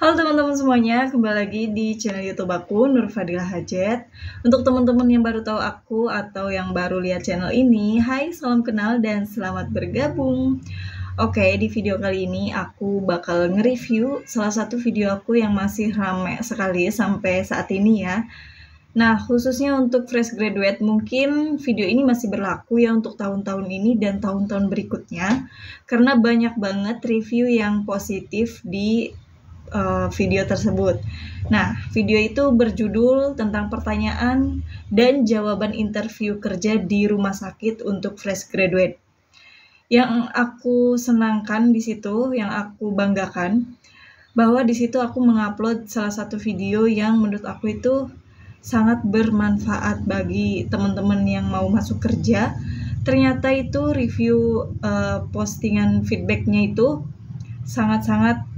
Halo teman-teman semuanya, kembali lagi di channel YouTube aku, Nur Fadilah Hajet. Untuk teman-teman yang baru tahu aku atau yang baru lihat channel ini, hai, salam kenal dan selamat bergabung. Oke, di video kali ini aku bakal nge-review salah satu video aku yang masih rame sekali sampai saat ini ya. Nah, khususnya untuk fresh graduate, mungkin video ini masih berlaku ya untuk tahun-tahun ini dan tahun-tahun berikutnya, karena banyak banget review yang positif di video tersebut. Nah, video itu berjudul tentang pertanyaan dan jawaban interview kerja di rumah sakit untuk fresh graduate. Yang aku senangkan di situ, yang aku banggakan, bahwa di situ aku mengupload salah satu video yang menurut aku itu sangat bermanfaat bagi teman-teman yang mau masuk kerja. Ternyata itu review postingan feedbacknya itu sangat-sangat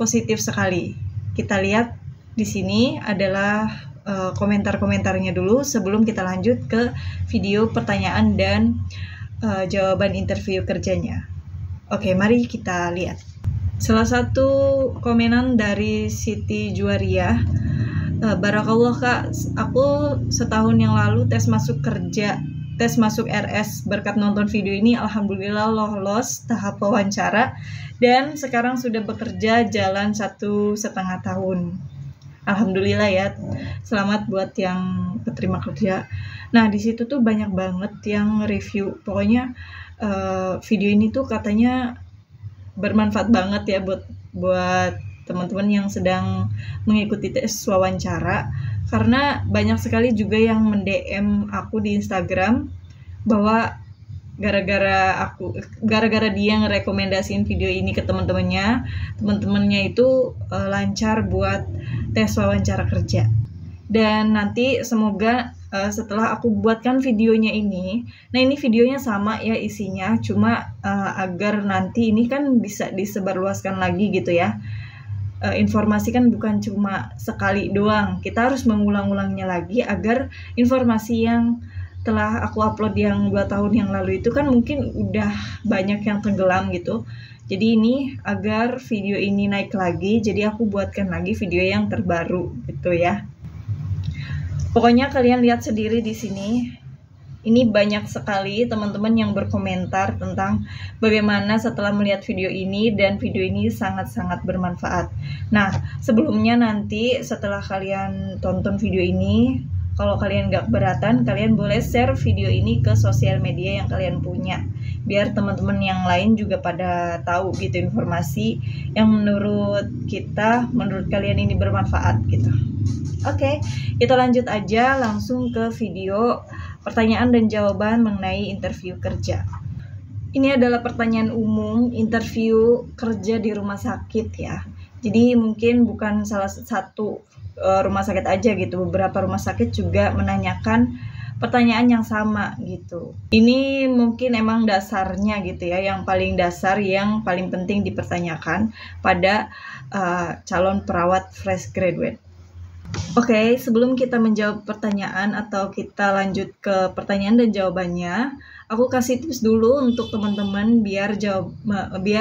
positif sekali. Kita lihat di sini adalah komentar-komentarnya dulu sebelum kita lanjut ke video pertanyaan dan jawaban interview kerjanya. Oke, mari kita lihat. Salah satu komenan dari Siti Juwaria, Barakallah Kak, aku setahun yang lalu tes masuk RS berkat nonton video ini, alhamdulillah lolos tahap wawancara dan sekarang sudah bekerja jalan 1,5 tahun. Alhamdulillah ya, selamat buat yang keterima kerja. Nah, di situ tuh banyak banget yang review. Pokoknya video ini tuh katanya bermanfaat banget ya buat teman-teman yang sedang mengikuti tes wawancara, karena banyak sekali juga yang mend-DM aku di Instagram bahwa gara-gara dia ngerekomendasiin video ini ke teman-temannya itu lancar buat tes wawancara kerja. Dan nanti semoga setelah aku buatkan videonya ini, nah ini videonya sama ya isinya, cuma agar nanti ini kan bisa disebarluaskan lagi gitu ya. Informasi kan bukan cuma sekali doang, kita harus mengulang-ulangnya lagi agar informasi yang telah aku upload yang 2 tahun yang lalu itu kan mungkin udah banyak yang tenggelam gitu. Jadi ini agar video ini naik lagi, jadi aku buatkan lagi video yang terbaru gitu ya. Pokoknya kalian lihat sendiri di sini. Ini banyak sekali teman-teman yang berkomentar tentang bagaimana setelah melihat video ini, dan video ini sangat-sangat bermanfaat. Nah, sebelumnya nanti setelah kalian tonton video ini, kalau kalian nggak keberatan, kalian boleh share video ini ke sosial media yang kalian punya, biar teman-teman yang lain juga pada tahu gitu informasi yang menurut kalian ini bermanfaat gitu. Oke, kita lanjut aja langsung ke video pertanyaan dan jawaban mengenai interview kerja. Ini adalah pertanyaan umum interview kerja di rumah sakit ya. Jadi mungkin bukan salah satu rumah sakit aja gitu, beberapa rumah sakit juga menanyakan pertanyaan yang sama gitu. Ini mungkin emang dasarnya gitu ya, yang paling dasar, yang paling penting dipertanyakan pada calon perawat fresh graduate. Oke, sebelum kita menjawab pertanyaan atau kita lanjut ke pertanyaan dan jawabannya, aku kasih tips dulu untuk teman-teman biar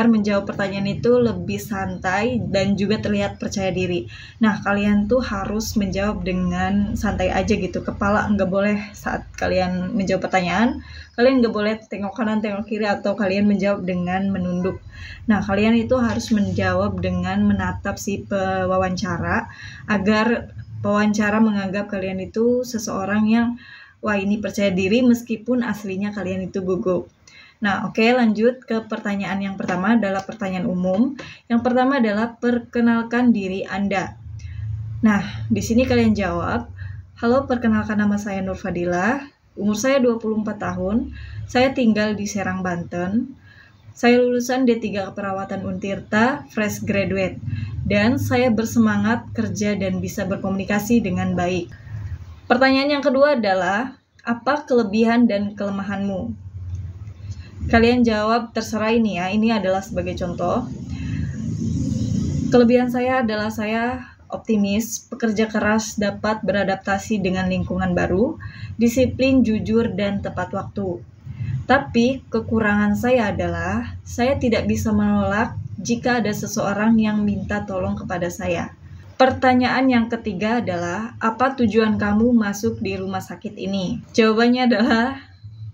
menjawab pertanyaan itu lebih santai dan juga terlihat percaya diri. Nah, kalian tuh harus menjawab dengan santai aja gitu. Kepala nggak boleh saat kalian menjawab pertanyaan, kalian nggak boleh tengok kanan, tengok kiri, atau kalian menjawab dengan menunduk. Nah, kalian itu harus menjawab dengan menatap si pewawancara agar pewawancara menganggap kalian itu seseorang yang wah ini percaya diri meskipun aslinya kalian itu gugup. Nah, oke, lanjut ke pertanyaan yang pertama, adalah pertanyaan umum. Yang pertama adalah perkenalkan diri Anda. Nah, di sini kalian jawab, halo, perkenalkan nama saya Nur Fadilah, umur saya 24 tahun, saya tinggal di Serang, Banten. Saya lulusan D3 Keperawatan Untirta, fresh graduate, dan saya bersemangat kerja dan bisa berkomunikasi dengan baik. Pertanyaan yang kedua adalah, apa kelebihan dan kelemahanmu? Kalian jawab terserah ini ya, ini adalah sebagai contoh. Kelebihan saya adalah saya optimis, pekerja keras, dapat beradaptasi dengan lingkungan baru, disiplin, jujur, dan tepat waktu. Tapi kekurangan saya adalah saya tidak bisa menolak jika ada seseorang yang minta tolong kepada saya. Pertanyaan yang ketiga adalah, apa tujuan kamu masuk di rumah sakit ini? Jawabannya adalah,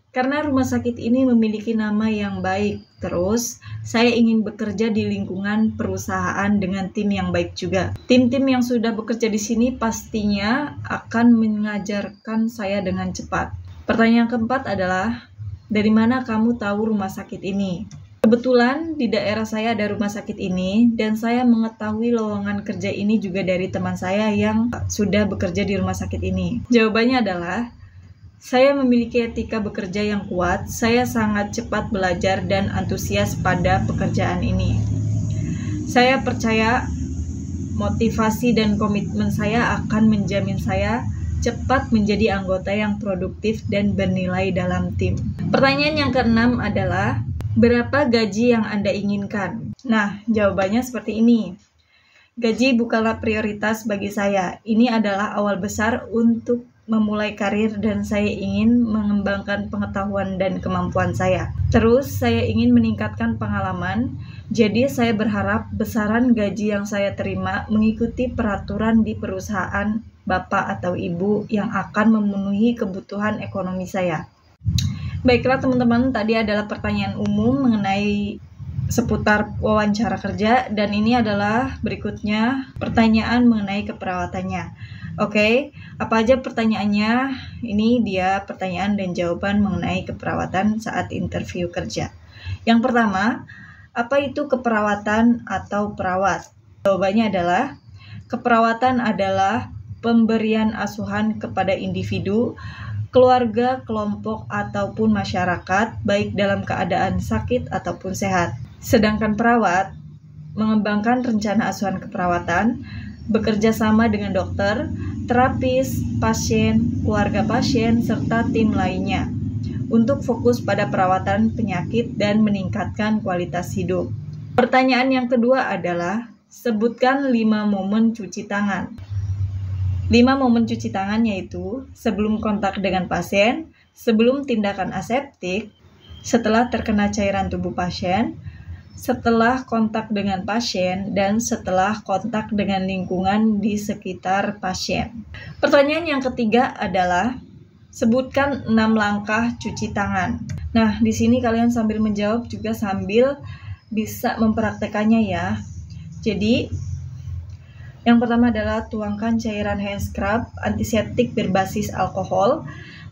karena rumah sakit ini memiliki nama yang baik. Terus, saya ingin bekerja di lingkungan perusahaan dengan tim yang baik juga. Tim-tim yang sudah bekerja di sini pastinya akan mengajarkan saya dengan cepat. Pertanyaan keempat adalah, dari mana kamu tahu rumah sakit ini? Kebetulan di daerah saya ada rumah sakit ini, dan saya mengetahui lowongan kerja ini juga dari teman saya yang sudah bekerja di rumah sakit ini. Jawabannya adalah, saya memiliki etika bekerja yang kuat, saya sangat cepat belajar dan antusias pada pekerjaan ini. Saya percaya motivasi dan komitmen saya akan menjamin saya cepat menjadi anggota yang produktif dan bernilai dalam tim. Pertanyaan yang keenam adalah, berapa gaji yang Anda inginkan? Nah, jawabannya seperti ini. Gaji bukanlah prioritas bagi saya. Ini adalah awal besar untuk memulai karir dan saya ingin mengembangkan pengetahuan dan kemampuan saya. Terus, saya ingin meningkatkan pengalaman, jadi saya berharap besaran gaji yang saya terima mengikuti peraturan di perusahaan bapak atau ibu yang akan memenuhi kebutuhan ekonomi saya. Baiklah teman-teman, tadi adalah pertanyaan umum mengenai seputar wawancara kerja, dan ini adalah berikutnya pertanyaan mengenai keperawatannya. Oke, apa aja pertanyaannya? Ini dia pertanyaan dan jawaban mengenai keperawatan saat interview kerja. Yang pertama, apa itu keperawatan atau perawat? Jawabannya adalah, keperawatan adalah pemberian asuhan kepada individu, keluarga, kelompok, ataupun masyarakat, baik dalam keadaan sakit ataupun sehat. Sedangkan perawat mengembangkan rencana asuhan keperawatan, bekerja sama dengan dokter, terapis, pasien, keluarga pasien, serta tim lainnya untuk fokus pada perawatan penyakit dan meningkatkan kualitas hidup. Pertanyaan yang kedua adalah, sebutkan 5 momen cuci tangan. 5 momen cuci tangan yaitu sebelum kontak dengan pasien, sebelum tindakan aseptik, setelah terkena cairan tubuh pasien, setelah kontak dengan pasien, dan setelah kontak dengan lingkungan di sekitar pasien. Pertanyaan yang ketiga adalah, sebutkan 6 langkah cuci tangan. Nah, di sini kalian sambil menjawab juga sambil bisa mempraktekannya ya. Jadi, yang pertama adalah tuangkan cairan hand scrub antiseptik berbasis alkohol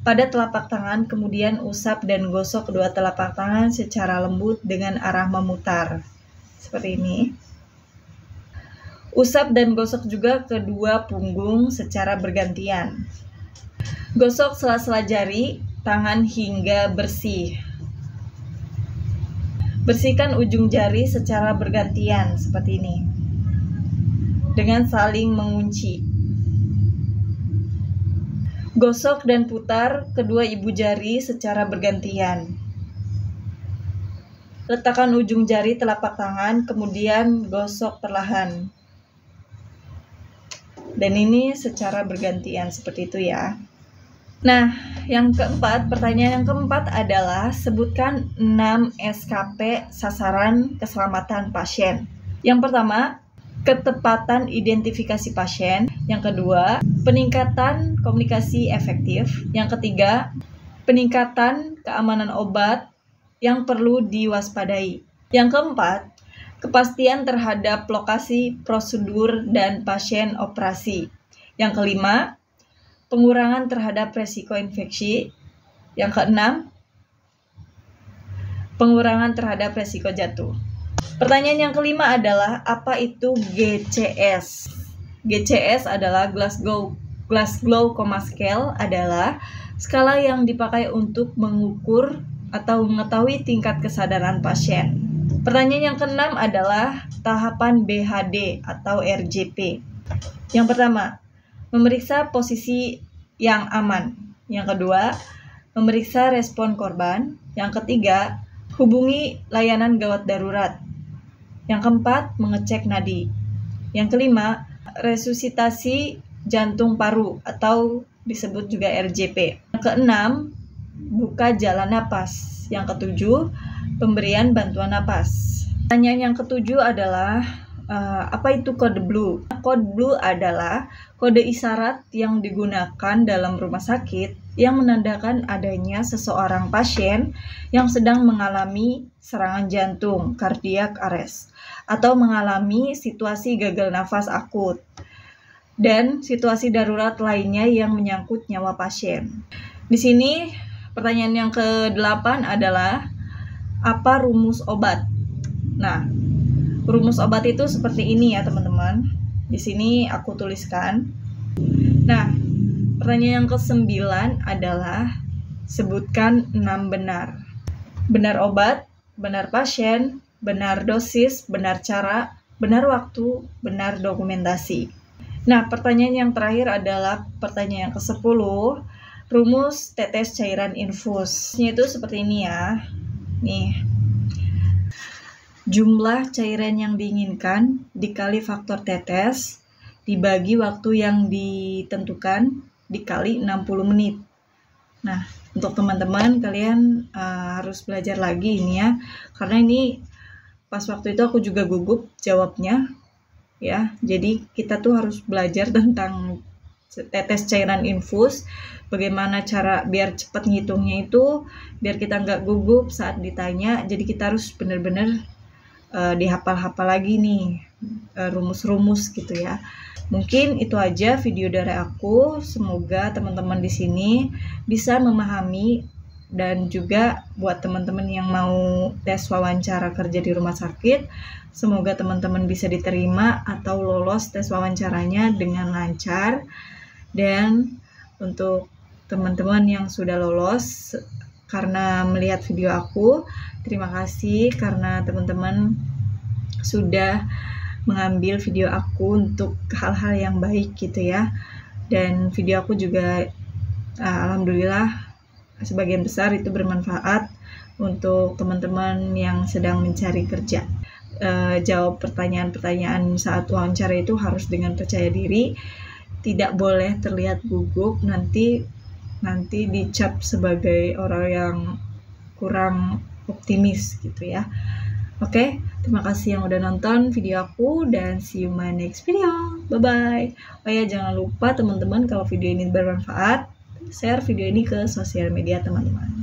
pada telapak tangan, kemudian usap dan gosok kedua telapak tangan secara lembut dengan arah memutar. Seperti ini. Usap dan gosok juga kedua punggung secara bergantian. Gosok sela-sela jari, tangan hingga bersih. Bersihkan ujung jari secara bergantian, seperti ini. Dengan saling mengunci. Gosok dan putar kedua ibu jari secara bergantian. Letakkan ujung jari telapak tangan, kemudian gosok perlahan. Dan ini secara bergantian seperti itu ya. Nah, yang keempat, pertanyaan yang keempat adalah sebutkan 6 SKP sasaran keselamatan pasien. Yang pertama, ketepatan identifikasi pasien. Yang kedua, peningkatan komunikasi efektif. Yang ketiga, peningkatan keamanan obat yang perlu diwaspadai. Yang keempat, kepastian terhadap lokasi, prosedur, dan pasien operasi. Yang kelima, pengurangan terhadap resiko infeksi. Yang keenam, pengurangan terhadap resiko jatuh. Pertanyaan yang kelima adalah, apa itu GCS? GCS adalah Glasgow Coma Scale, adalah skala yang dipakai untuk mengukur atau mengetahui tingkat kesadaran pasien. Pertanyaan yang keenam adalah tahapan BHD atau RJP. Yang pertama, memeriksa posisi yang aman. Yang kedua, memeriksa respon korban. Yang ketiga, hubungi layanan gawat darurat. Yang keempat, mengecek nadi. Yang kelima, resusitasi jantung paru atau disebut juga RJP. Yang keenam, buka jalan napas. Yang ketujuh, pemberian bantuan napas. Pertanyaan yang ketujuh adalah apa itu kode blue? Kode blue adalah kode isyarat yang digunakan dalam rumah sakit yang menandakan adanya seseorang pasien yang sedang mengalami serangan jantung, cardiac arrest, atau mengalami situasi gagal nafas akut, dan situasi darurat lainnya yang menyangkut nyawa pasien. Di sini pertanyaan yang ke-8 adalah apa rumus obat? Nah, rumus obat itu seperti ini ya teman-teman. Di sini aku tuliskan. Nah, pertanyaan yang ke-9 adalah sebutkan 6 benar. Benar obat, benar pasien, benar dosis, benar cara, benar waktu, benar dokumentasi. Nah, pertanyaan yang terakhir adalah pertanyaan yang ke-10. Rumus tetes cairan infus. Ini itu seperti ini ya. Nih. Jumlah cairan yang diinginkan dikali faktor tetes dibagi waktu yang ditentukan dikali 60 menit. Nah, untuk teman-teman kalian harus belajar lagi ini ya. Karena ini pas waktu itu aku juga gugup jawabnya ya. Jadi kita tuh harus belajar tentang tetes cairan infus, bagaimana cara biar cepat ngitungnya itu, biar kita nggak gugup saat ditanya. Jadi kita harus benar-benar dihafal-hafal lagi nih rumus-rumus gitu ya. Mungkin itu aja video dari aku. Semoga teman-teman di sini bisa memahami, dan juga buat teman-teman yang mau tes wawancara kerja di rumah sakit, semoga teman-teman bisa diterima atau lolos tes wawancaranya dengan lancar. Dan untuk teman-teman yang sudah lolos karena melihat video aku, terima kasih karena teman-teman sudah mengambil video aku untuk hal-hal yang baik gitu ya. Dan video aku juga alhamdulillah sebagian besar itu bermanfaat untuk teman-teman yang sedang mencari kerja. Jawab pertanyaan-pertanyaan saat wawancara itu harus dengan percaya diri, tidak boleh terlihat gugup, nanti dicap sebagai orang yang kurang optimis gitu ya. Oke, terima kasih yang udah nonton video aku, dan see you my next video. Bye bye. Oh ya, jangan lupa teman-teman, kalau video ini bermanfaat, share video ini ke sosial media teman-teman.